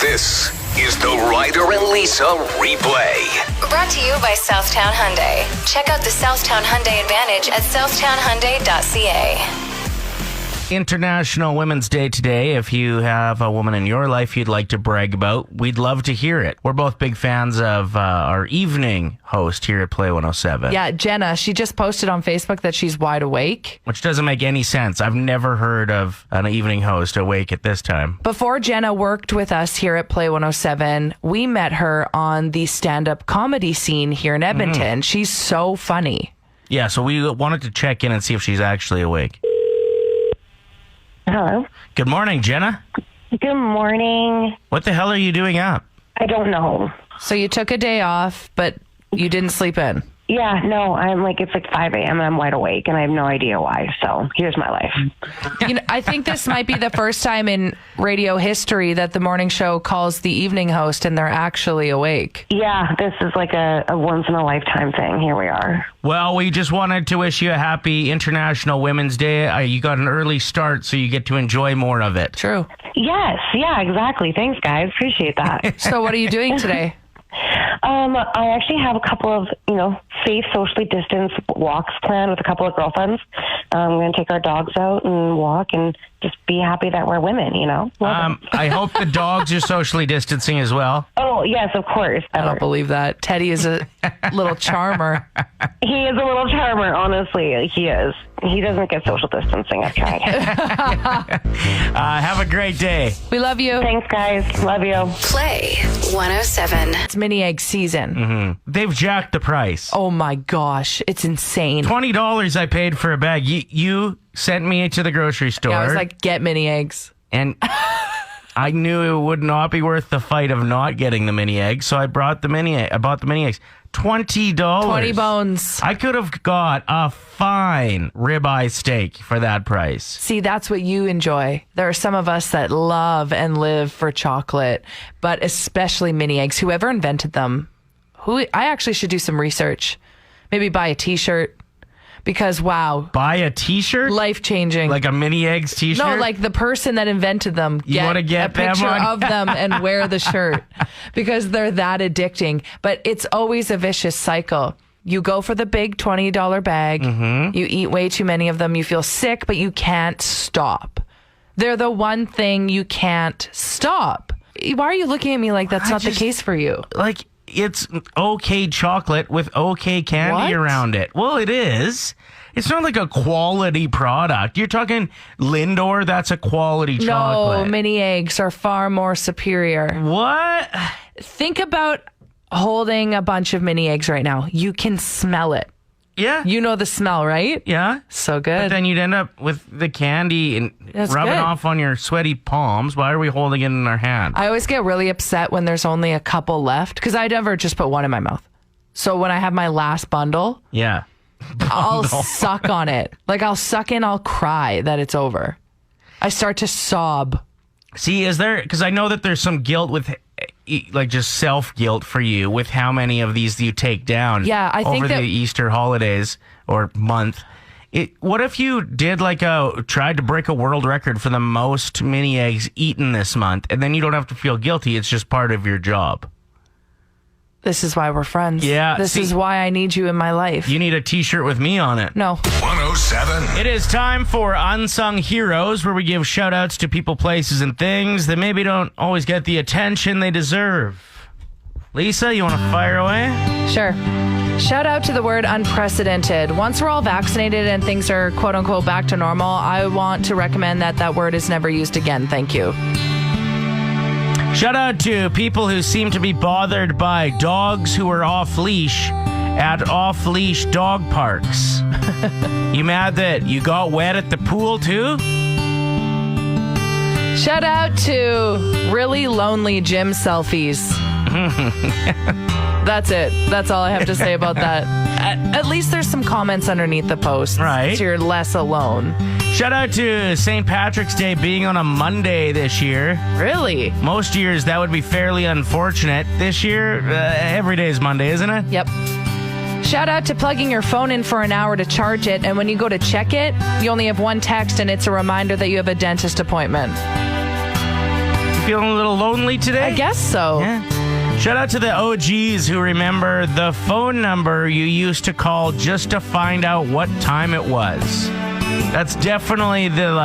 This is the Ryder and Lisa replay. Brought to you by Southtown Hyundai. Check out the Southtown Hyundai Advantage at southtownhyundai.ca. International Women's Day today. If you have a woman in your life you'd like to brag about, we'd love to hear it. We're both big fans of our evening host here at Play 107. Yeah, Jenna, she just posted on Facebook that she's wide awake. Which doesn't make any sense. I've never heard of an evening host awake at this time. Before Jenna worked with us here at Play 107, we met her on the stand-up comedy scene here in Edmonton. She's so funny. Yeah, so we wanted to check in and see if she's actually awake. Hello. Good morning, Jenna. Good morning. What the hell are you doing up? I don't know. So you took a day off, but you didn't sleep in. Yeah, no, it's like 5 a.m. and I'm wide awake and I have no idea why. So here's my life. I think this might be the first time in radio history that the morning show calls the evening host and they're actually awake. Yeah, this is like a once in a lifetime thing. Here we are. Well, we just wanted to wish you a happy International Women's Day. You got an early start, so you get to enjoy more of it. True. Yes, yeah, exactly. Thanks, guys. Appreciate that. So what are you doing today? I actually have a couple of, safe, socially distanced walks planned with a couple of girlfriends. I'm going to take our dogs out and walk and just be happy that we're women, Love it. I hope the dogs are socially distancing as well. Oh, yes, of course. I don't believe that. Teddy is a little charmer. He is a little charmer, honestly. He is. He doesn't get social distancing. I've tried. Have a great day. We love you. Thanks, guys. Love you. Play 107. It's mini egg season. They've jacked the price. Oh my gosh, it's insane. $20 I paid for a bag. You sent me to the grocery store. Yeah, I was like, get mini eggs. And I knew it would not be worth the fight of not getting the mini eggs, so I bought the mini eggs. $20. 20 bones. I could have got a fine ribeye steak for that price. See, that's what you enjoy. There are some of us that love and live for chocolate, but especially mini eggs. Whoever invented them, I actually should do some research. Maybe buy a t-shirt. Because, wow. Buy a t-shirt? Life-changing. Like a mini eggs t-shirt? No, like the person that invented them. You want to get a picture them on? of them and wear the shirt. Because they're that addicting. But it's always a vicious cycle. You go for the big $20 bag. You eat way too many of them. You feel sick, but you can't stop. They're the one thing you can't stop. Why are you looking at me like that's not the case for you? Like... It's okay chocolate with okay candy around it. Well, it is. It's not like a quality product. You're talking Lindor, that's a quality chocolate. No, mini eggs are far more superior. What? Think about holding a bunch of mini eggs right now. You can smell it. Yeah. You know the smell, right? Yeah. So good. But then you'd end up with the candy and rubbing off on your sweaty palms. Why are we holding it in our hand? I always get really upset when there's only a couple left because I never just put one in my mouth. So when I have my last bundle, I'll suck on it. Like I'll suck in, I'll cry that it's over. I start to sob. See, is there, because I know that there's some guilt with, like just self-guilt for you with how many of these you take down I think over the Easter holidays or month. What if you did tried to break a world record for the most mini eggs eaten this month, and then you don't have to feel guilty, it's just part of your job? This is why we're friends. Yeah. This is why I need you in my life. You need a t-shirt with me on it. No. 107. It is time for Unsung Heroes, where we give shout-outs to people, places, and things that maybe don't always get the attention they deserve. Lisa, you want to fire away? Sure. Shout out to the word unprecedented. Once we're all vaccinated and things are quote-unquote back to normal, I want to recommend that word is never used again. Thank you. Shout out to people who seem to be bothered by dogs who are off-leash at off-leash dog parks. You mad that you got wet at the pool too? Shout out to really lonely gym selfies. That's it. That's all I have to say about that. At least there's some comments underneath the post. Right. So you're less alone. Shout out to St. Patrick's Day being on a Monday this year. Really? Most years that would be fairly unfortunate. This year, every day is Monday, isn't it? Yep. Shout out to plugging your phone in for an hour to charge it, and when you go to check it, you only have one text, and it's a reminder that you have a dentist appointment. feeling a little lonely today? I guess so. Yeah. Shout out to the OGs who remember the phone number you used to call just to find out what time it was. That's definitely the,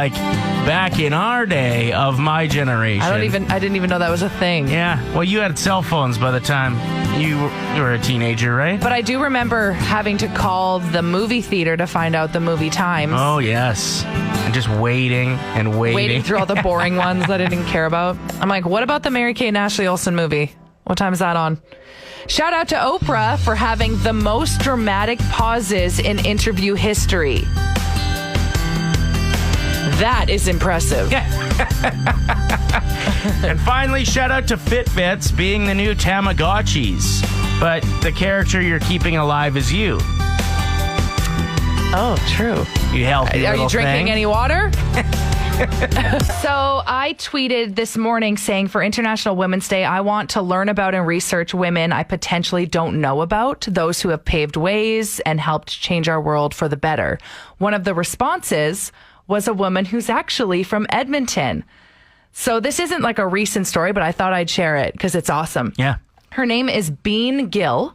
back in our day of my generation. I didn't even know that was a thing. Yeah. Well, you had cell phones by the time you were a teenager, right? But I do remember having to call the movie theater to find out the movie times. Oh, yes. And just waiting and waiting. Waiting through all the boring ones that I didn't care about. I'm like, what about the Mary-Kate and Ashley Olsen movie? What time is that on? Shout out to Oprah for having the most dramatic pauses in interview history. That is impressive. And finally, shout out to Fitbits being the new Tamagotchis. But the character you're keeping alive is you. Oh, true. You healthy Are little you drinking thing. any water? So I tweeted this morning saying for International Women's Day, I want to learn about and research women I potentially don't know about, those who have paved ways and helped change our world for the better. One of the responses was a woman who's actually from Edmonton. So this isn't like a recent story, but I thought I'd share it because it's awesome. Yeah. Her name is Bean Gill.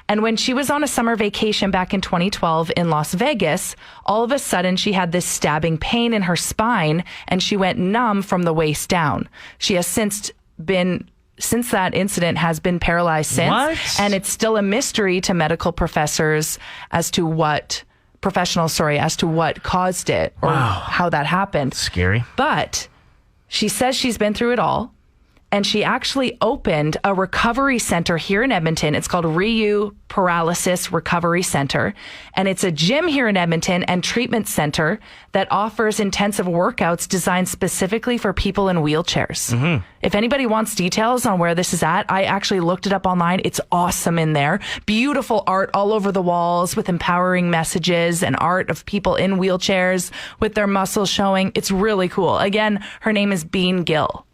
And when she was on a summer vacation back in 2012 in Las Vegas, all of a sudden she had this stabbing pain in her spine and she went numb from the waist down. She has since that incident has been paralyzed since. What? And it's still a mystery to medical professors as to what caused it or how that happened. Scary. But she says she's been through it all. And she actually opened a recovery center here in Edmonton. It's called Ryu Paralysis Recovery Center. And it's a gym here in Edmonton and treatment center that offers intensive workouts designed specifically for people in wheelchairs. Mm-hmm. If anybody wants details on where this is at, I actually looked it up online. It's awesome in there. Beautiful art all over the walls with empowering messages and art of people in wheelchairs with their muscles showing. It's really cool. Again, her name is Bean Gill.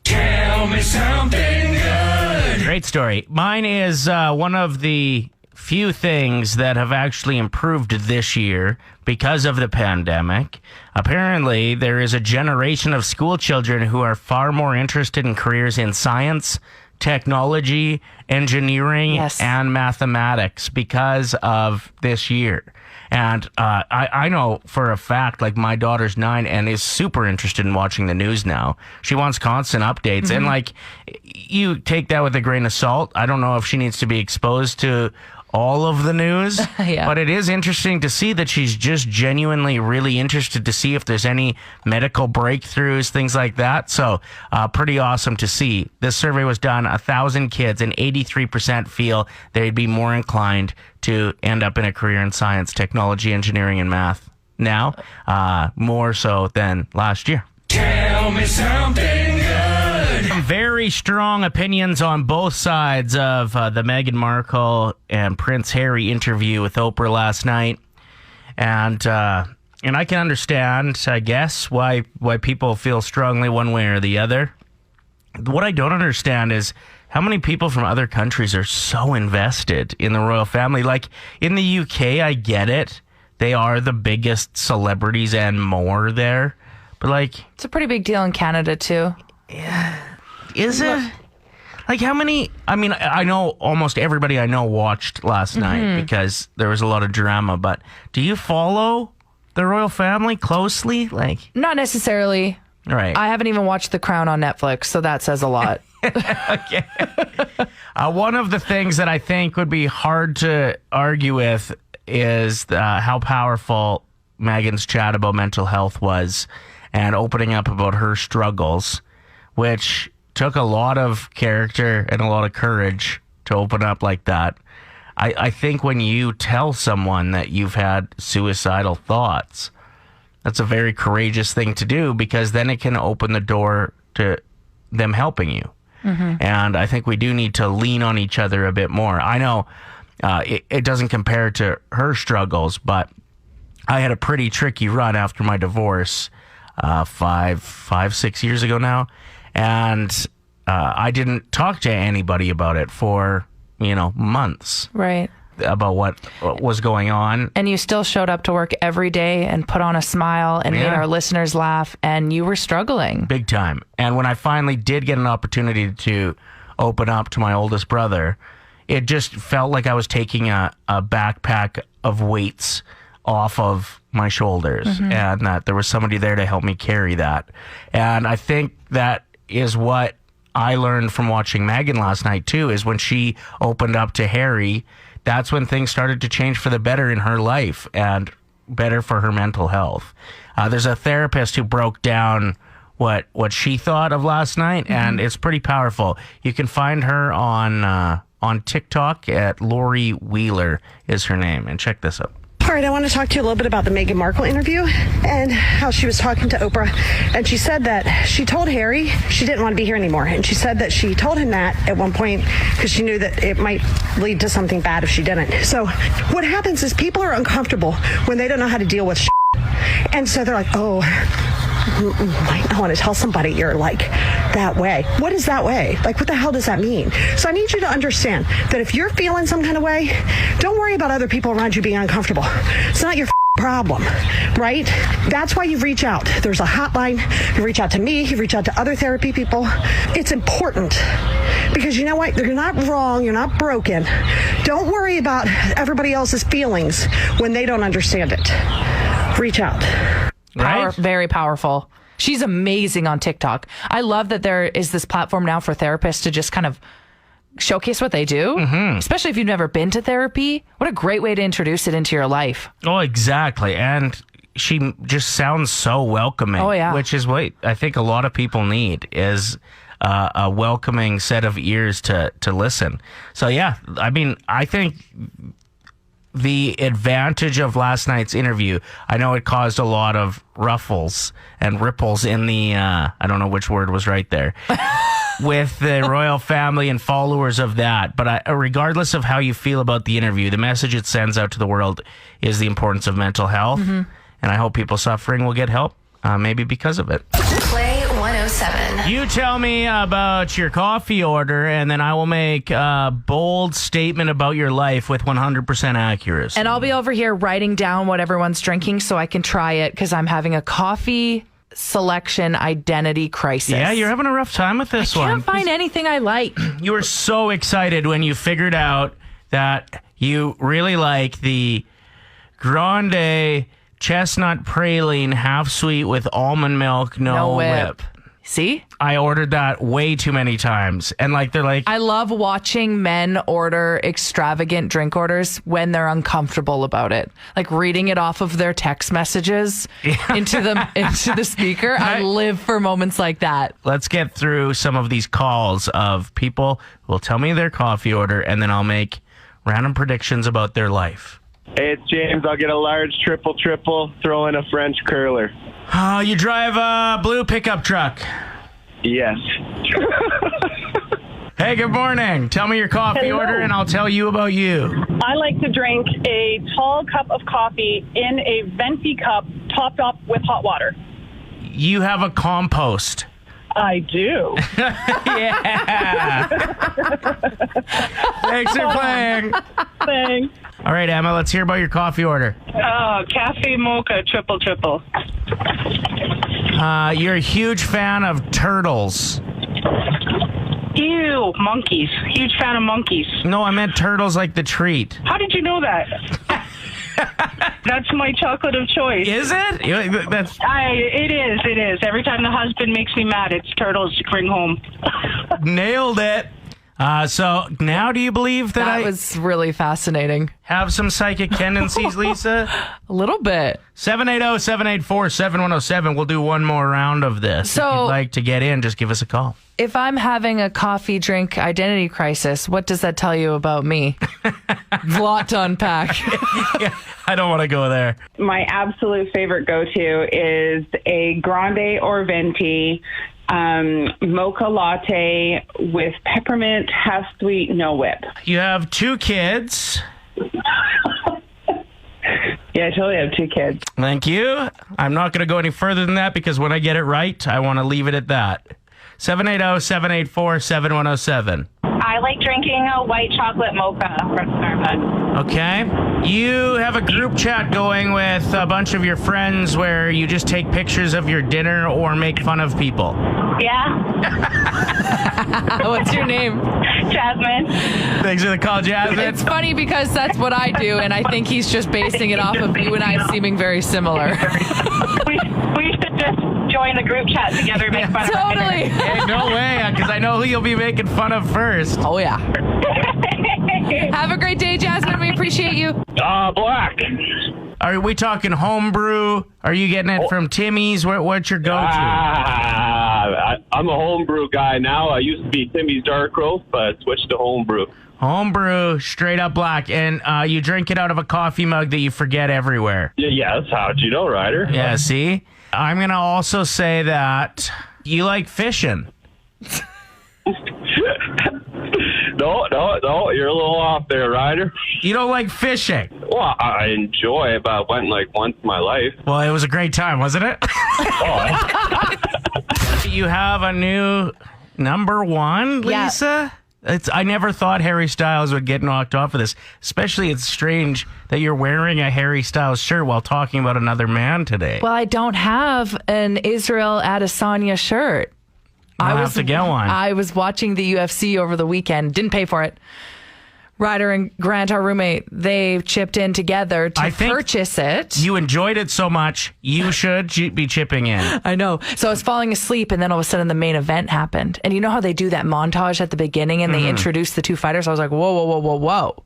Tell me something good. Great story. Mine is one of the few things that have actually improved this year because of the pandemic. Apparently, there is a generation of school children who are far more interested in careers in science, technology, engineering, and mathematics because of this year. And I know for a fact, my daughter's 9 and is super interested in watching the news now. She wants constant updates. Mm-hmm. And you take that with a grain of salt. I don't know if she needs to be exposed to all of the news, but it is interesting to see that she's just genuinely really interested to see if there's any medical breakthroughs, things like that. So pretty awesome to see. This survey was done 1,000 kids and 83% feel they'd be more inclined to end up in a career in science, technology, engineering, and math now, more so than last year. Tell me something good. Some very strong opinions on both sides of the Meghan Markle and Prince Harry interview with Oprah last night. And I can understand, I guess, why people feel strongly one way or the other. What I don't understand is how many people from other countries are so invested in the royal family. In the UK, I get it. They are the biggest celebrities and more there. But it's a pretty big deal in Canada too. Yeah. Is it? How many? I mean, I know almost everybody I know watched last night because there was a lot of drama. But do you follow the royal family closely? Not necessarily. Right. I haven't even watched The Crown on Netflix, so that says a lot. Okay. One of the things that I think would be hard to argue with is how powerful Meghan's chat about mental health was and opening up about her struggles, which took a lot of character and a lot of courage to open up like that. I think when you tell someone that you've had suicidal thoughts, that's a very courageous thing to do because then it can open the door to them helping you. Mm-hmm. And I think we do need to lean on each other a bit more. I know it doesn't compare to her struggles, but I had a pretty tricky run after my divorce 6 years ago now. And I didn't talk to anybody about it for, months. Right. about what was going on. And you still showed up to work every day and put on a smile and made our listeners laugh, and you were struggling. Big time. And when I finally did get an opportunity to open up to my oldest brother, it just felt like I was taking a backpack of weights off of my shoulders, and that there was somebody there to help me carry that. And I think that is what I learned from watching Meghan last night too, is when she opened up to Harry, that's when things started to change for the better in her life and better for her mental health. There's a therapist who broke down what she thought of last night, and it's pretty powerful. You can find her on TikTok at Lori Wheeler is her name, and check this out. All right, I want to talk to you a little bit about the Meghan Markle interview and how she was talking to Oprah. And she said that she told Harry she didn't want to be here anymore. And she said that she told him that at one point because she knew that it might lead to something bad if she didn't. So what happens is people are uncomfortable when they don't know how to deal with shit. And so they're like, oh, I want to tell somebody you're like that way. What is that way? Like, what the hell does that mean? So I need you to understand that if you're feeling some kind of way, don't worry about other people around you being uncomfortable. It's not your problem, right? That's why you reach out. There's a hotline. You reach out to me. You reach out to other therapy people. It's important because you know what? You're not wrong. You're not broken. Don't worry about everybody else's feelings when they don't understand it. Reach out. Right? Very powerful. She's amazing on TikTok. I love that there is this platform now for therapists to just kind of showcase what they do, especially if you've never been to therapy. What a great way to introduce it into your life. Oh, exactly. And she just sounds so welcoming. Oh, yeah. Which is what I think a lot of people need is a welcoming set of ears to listen. So, yeah, I mean, I think the advantage of last night's interview, I know it caused a lot of ruffles and ripples in the, I don't know which word was right there, with the royal family and followers of that. But regardless of how you feel about the interview, the message it sends out to the world is the importance of mental health. And I hope people suffering will get help, maybe because of it. Play 107. You tell me about your coffee order, and then I will make a bold statement about your life with 100% accuracy. And I'll be over here writing down what everyone's drinking so I can try it because I'm having a coffee selection identity crisis. Yeah, you're having a rough time with this one. I can't find anything I like. You were so excited when you figured out that you really like the Grande Chestnut Praline half sweet with almond milk, no whip. See? I ordered that way too many times. And they're like, I love watching men order extravagant drink orders when they're uncomfortable about it. Like reading it off of their text messages into the speaker. I live for moments like that. Let's get through some of these calls of people who will tell me their coffee order, and then I'll make random predictions about their life. Hey, it's James. I'll get a large triple, throw in a French curler. Oh, you drive a blue pickup truck. Yes. Hey, good morning. Tell me your coffee order, and I'll tell you about you. I like to drink a tall cup of coffee in a venti cup topped up with hot water. You have a compost. I do. Yeah. Thanks for playing. Thanks. All right, Emma, let's hear about your coffee order. Cafe mocha triple. You're a huge fan of turtles. Ew, monkeys. Huge fan of monkeys. No, I meant turtles like the treat. How did you know that? That's my chocolate of choice. Is it? It is. Every time the husband makes me mad, it's turtles to bring home. Nailed it. So now do you believe that I was really fascinating. have some psychic tendencies, Lisa? A little bit. 780-784-7107. We'll do one more round of this. So- if you'd like to get in, just give us a call. If I'm having a coffee drink identity crisis, what does that tell you about me? A lot to unpack. Yeah, I don't want to go there. My absolute favorite go-to is a grande or venti mocha latte with peppermint, half sweet, no whip. You have 2 kids. Yeah, I totally have 2 kids. Thank you. I'm not going to go any further than that because when I get it right, I want to leave it at that. 780-784-7107. I I like drinking a white chocolate mocha from Starbucks. Okay. You have a group chat going with a bunch of your friends where you just take pictures of your dinner or make fun of people. Yeah, What's your name? Jasmine. Thanks for the call, Jasmine. It's funny because that's what I do, and I think he's just basing it off of you and I seeming very similar. We should just join the group chat together and make fun of Totally. Hey, no way, because I know who you'll be making fun of first. Oh, yeah. Have a great day, Jasmine. We appreciate you. Black. Are we talking homebrew? Are you getting it from Timmy's? What's your go-to? I'm a homebrew guy now. I used to be Timmy's Dark Roast, but switched to homebrew. Homebrew, straight up black. And you drink it out of a coffee mug that you forget everywhere. Yeah, that's how'd you know, Ryder? Yeah, see? I'm going to also say that you like fishing. No, you're a little off there, Ryder. You don't like fishing? Well, I enjoy it, but I went like once in my life. Well, it was a great time, wasn't it? You have a new number one, Lisa? Yeah. I never thought Harry Styles would get knocked off of this. Especially, it's strange that you're wearing a Harry Styles shirt while talking about another man today. Well, I don't have an Israel Adesanya shirt. I'll have to get one. I was watching the UFC over the weekend. Didn't pay for it. Ryder and Grant, our roommate, they chipped in together to purchase it. You enjoyed it so much, you should be chipping in. I know. So I was falling asleep, and then all of a sudden the main event happened. And you know how they do that montage at the beginning, and they introduce the two fighters? I was like, whoa.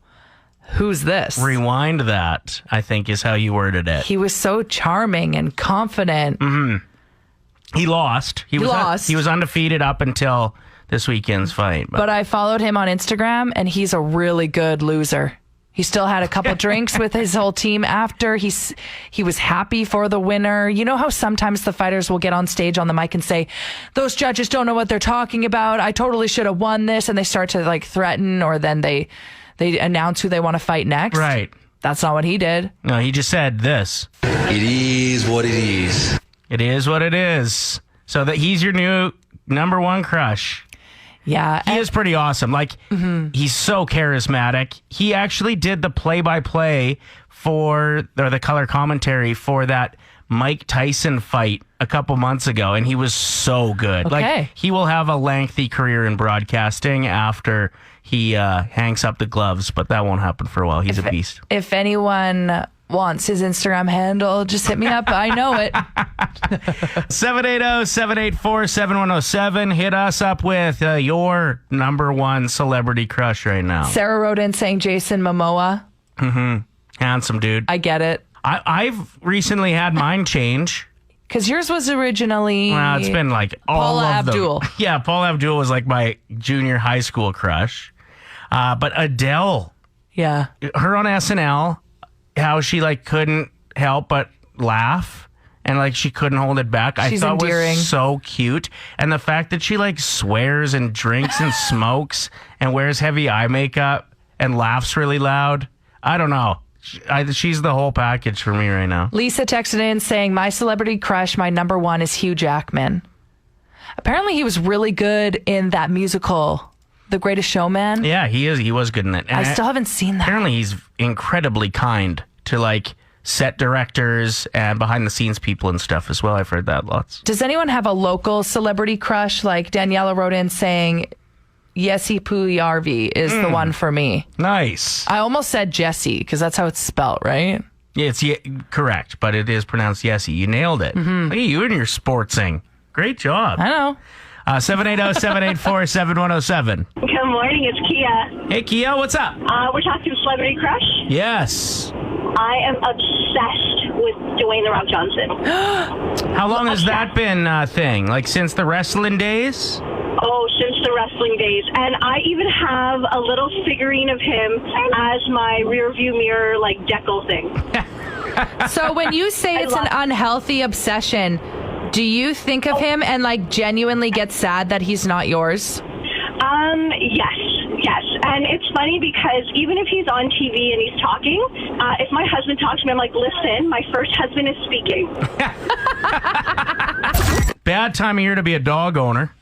Who's this? Rewind that, I think, is how you worded it. He was so charming and confident. Mm-hmm. He lost. He was undefeated up until this weekend's fight. But I followed him on Instagram, and he's a really good loser. He still had a couple drinks with his whole team after. He was happy for the winner. You know how sometimes the fighters will get on stage on the mic and say, those judges don't know what they're talking about. I totally should have won this. And they start to like threaten, or then they announce who they want to fight next. Right. That's not what he did. No, he just said this. It is what it is. It is what it is. So that he's your new number one crush. Yeah. He is pretty awesome. Like, he's so charismatic. He actually did the play-by-play or the color commentary for that Mike Tyson fight a couple months ago, and he was so good. Okay. Like, he will have a lengthy career in broadcasting after he hangs up the gloves, but that won't happen for a while. He's a beast. If anyone wants his Instagram handle, just hit me up. I know it. 780-784-7107. Hit us up with your number one celebrity crush right now. Sarah wrote in saying Jason Momoa. Handsome dude. I get it. I've recently had mine change. Because yours was originally... Well, it's been like all Paula of them. Abdul. Yeah, Paula Abdul was like my junior high school crush. But Adele. Yeah. Her on SNL, how she like couldn't help but laugh. And like she couldn't hold it back. She's I thought endearing. Was so cute. And the fact that she like swears and drinks and smokes and wears heavy eye makeup and laughs really loud. I don't know. She's the whole package for me right now. Lisa texted in saying, my celebrity crush, my number one is Hugh Jackman. Apparently he was really good in that musical, The Greatest Showman. Yeah, he is. He was good in it. And I still haven't seen that. Apparently he's incredibly kind to like set directors and behind the scenes people and stuff as well. I've heard that lots. Does anyone have a local celebrity crush? Like Daniela wrote in saying, Yessi Puyarvi is the one for me. Nice. I almost said Jessie because that's how it's spelled, right? Yeah, it's correct, but it is pronounced Yessi. You nailed it. Look at you and your sportsing. Great job. I know. 780-784-7107. Good morning, it's Kia. Hey, Kia, what's up? We're talking celebrity crush. Yes. I am obsessed with Dwayne The Rock Johnson. How long has that been a thing? Like since the wrestling days? Oh, since the wrestling days. And I even have a little figurine of him as my rear view mirror, like, decal thing. So when you say it's an unhealthy obsession, do you think of him and, like, genuinely get sad that he's not yours? Yes. And it's funny because even if he's on TV and he's talking, if my husband talks to me, I'm like, listen, my first husband is speaking. Bad time of year to be a dog owner.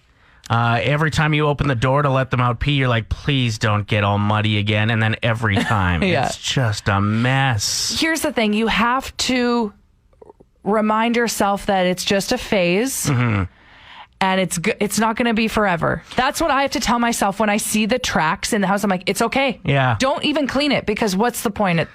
Every time you open the door to let them out pee, you're like, please don't get all muddy again. And then every time, it's just a mess. Here's the thing. You have to remind yourself that it's just a phase. And it's not going to be forever. That's what I have to tell myself when I see the tracks in the house. I'm like, it's okay. Yeah. Don't even clean it, because what's the point in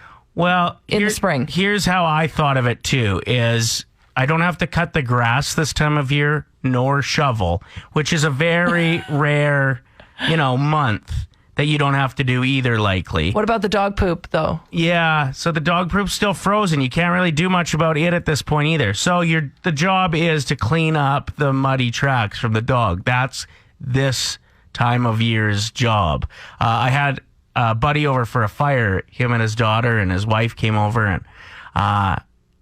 the spring? Here's how I thought of it too, is I don't have to cut the grass this time of year, nor shovel, which is a very rare, month that you don't have to do either, likely. What about the dog poop, though? Yeah, so the dog poop's still frozen. You can't really do much about it at this point either. So the job is to clean up the muddy tracks from the dog. That's this time of year's job. I had a buddy over for a fire. Him and his daughter and his wife came over, and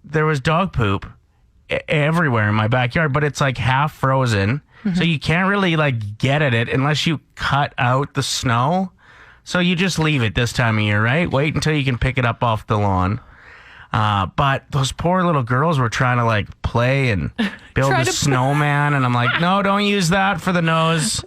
there was dog poop everywhere in my backyard, but it's like half frozen. So you can't really get at it unless you cut out the snow. So you just leave it this time of year, right? Wait until you can pick it up off the lawn. But those poor little girls were trying to play and build a snowman. And I'm like, no, don't use that for the nose.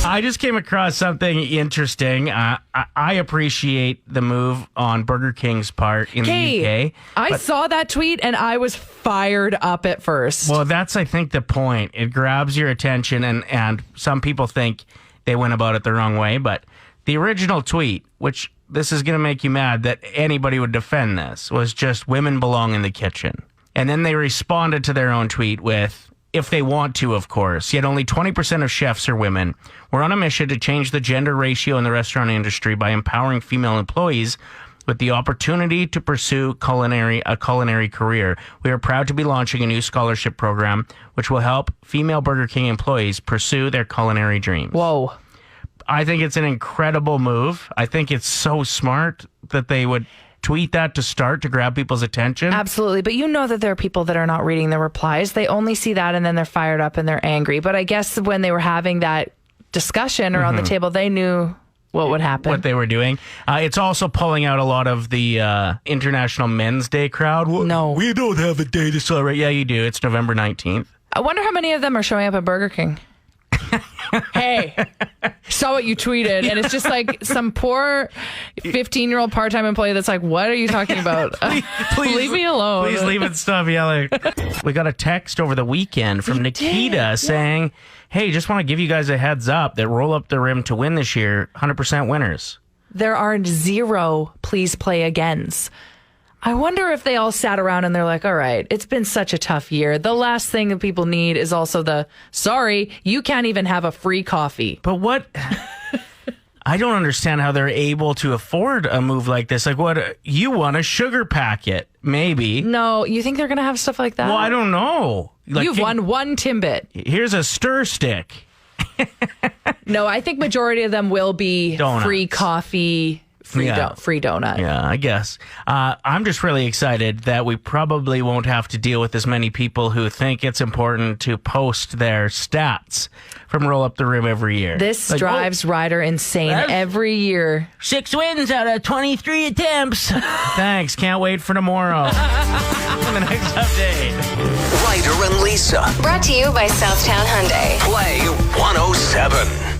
I just came across something interesting. I appreciate the move on Burger King's part in the UK. I saw that tweet and I was fired up at first. Well, that's, I think, the point. It grabs your attention, and some people think they went about it the wrong way. But the original tweet, which this is going to make you mad that anybody would defend this, was just women belong in the kitchen. And then they responded to their own tweet with, if they want to, of course. Yet only 20% of chefs are women. We're on a mission to change the gender ratio in the restaurant industry by empowering female employees with the opportunity to pursue a culinary career. We are proud to be launching a new scholarship program which will help female Burger King employees pursue their culinary dreams. Whoa. I think it's an incredible move. I think it's so smart that they would tweet that to grab people's attention. Absolutely. But you know that there are people that are not reading the replies. They only see that and then they're fired up and they're angry. But I guess when they were having that discussion around the table, they knew what would happen. What they were doing. It's also pulling out a lot of the International Men's Day crowd. No. We don't have a day to celebrate. Yeah, you do. It's November 19th. I wonder how many of them are showing up at Burger King. Hey, saw what you tweeted, and it's just some poor 15-year-old part-time employee that's like, what are you talking about? Please leave me alone. Please leave it stuff yelling. We got a text over the weekend from Nikita saying, hey, just want to give you guys a heads up that Roll Up the Rim to win this year, 100% winners. There are 0 please play agains. I wonder if they all sat around and they're like, all right, it's been such a tough year. The last thing that people need is also sorry, you can't even have a free coffee. But what? I don't understand how they're able to afford a move like this. What? You want a sugar packet, maybe. No, you think they're going to have stuff like that? Well, I don't know. You've won one Timbit. Here's a stir stick. No, I think majority of them will be donuts. Free coffee. Free donut. Yeah, I guess. I'm just really excited that we probably won't have to deal with as many people who think it's important to post their stats from Roll Up the Rim every year. This drives Ryder insane every year. 6 wins out of 23 attempts. Thanks. Can't wait for tomorrow. The next update. Ryder and Lisa. Brought to you by Southtown Hyundai. Play 107.